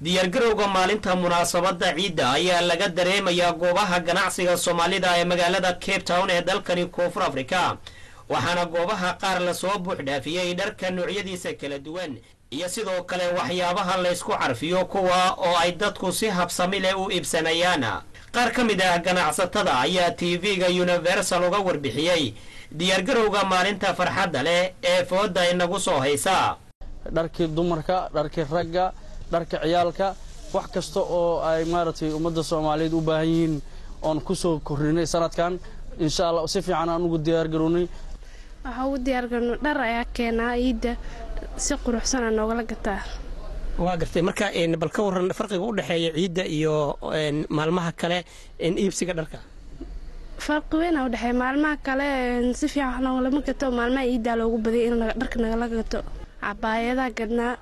diyaargarowga maalinta munaasabada ciidda ayaa laga dareemayaa goobaha ganacsiga Soomaalida ee magaalada Cape Town ee dalkani Koonfur Afrika waxaana goobaha qaar la soo buux dhaafiyay dharka noocyadiisa kala duwan iyo sidoo kale waxyaabaha la isku carfiyo kuwa oo ay dadku si habsami leh u iibsanayaan qaar ka mid ah ganacsatada ayaa TV-ga Universal uga warbixiyay diyaargarowga maalinta farxadda leh ee fooda inagu soo haysa dharkii dumarka dharkii ragga dharka ciyaalka wax kasta oo ay maartay ummadda Soomaaliyeed u baahan yihiin oon ku soo korinay sanadkan insha Allah si fiican aan ugu diyaar garoonay waxa uu diyaar garoonay dhar ayaa keenaa ciida si quruxsan aan nooga gataa waa gartay marka bal ka waran farqiga u dhaxeeya ciida iyo maalmaha kale iibsiga dharka farqi weyn u dhaxeeya maalmaha kale si fiican nooga lama gato maalmaha ciida loogu baday in dharka naga gato cabaayada gadnaa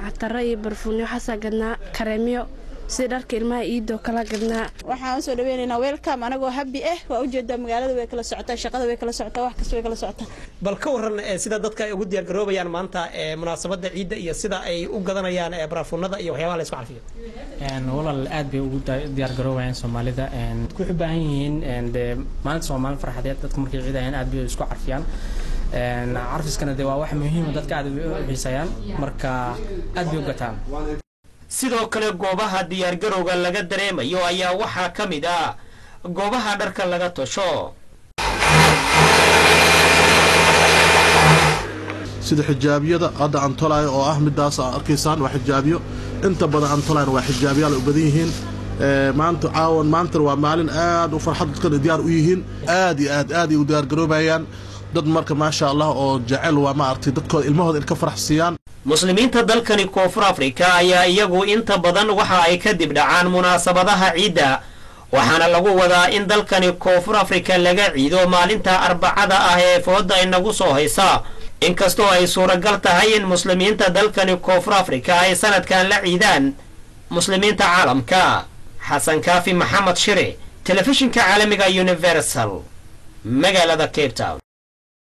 عطر برفوني حسا قدنا كريميو سيدار كلمة إيدو كلا قدنا waxaan soo dhaweynayna welcome anagu happy waa u jeedaa magaalada way kala socotaa shaqada way kala socotaa wax kasta way kala socotaa bal ka waran sida dadka ay ugu diyaar garoobayaan maanta munaasabada ciida iyo sida ay u gadanayaan barafuunada iyo waxyaabaha la isku carfiyo walaal aad bay ugu diyaar garoobayaan Soomaalida ku xubaan yihiin maalinta Soomaali farxadeed dadka markay ciidayaan aad bay isku carfiyaan عرفسكنا دوا واحد مهم dadka aad u xiisayaan marka aad bay u gataan sidoo kale goobaha diyaar garowga laga dareemayo ayaa waxa kamid ah goobaha dharka laga tosho sida xijaabiyada qada antolay oo ah midaas arkaysan waa xijaabiyo inta badan antolay waa xijaabiyaal u badan yihiin maanta caawan maanta waa maalin aad u farxad dadka diyaar u yihiin aad u diyaar garoobayaan dad marka ma sha Allah oo jacayl waa ma artay dadkooda ilmahooda in ka faraxsiyaan muslimiinta dalkani Koonfur Afrika ayaa iyagu inta badan waxa ay ka dib dhacaan munaasabadaha ciida waxaana lagu wadaa in dalkani Koonfur Afrika laga ciido maalinta Arbacada ah ee fooda inagu soo haysa inkastoo ay suuragal tahay in muslimiinta dalkani Koonfur Afrika ay sanadkan la ciidaan muslimiinta caalamka Xasan Kaafi Maxamed Shire telefishinka caalamiga Universal magaalada Cape Town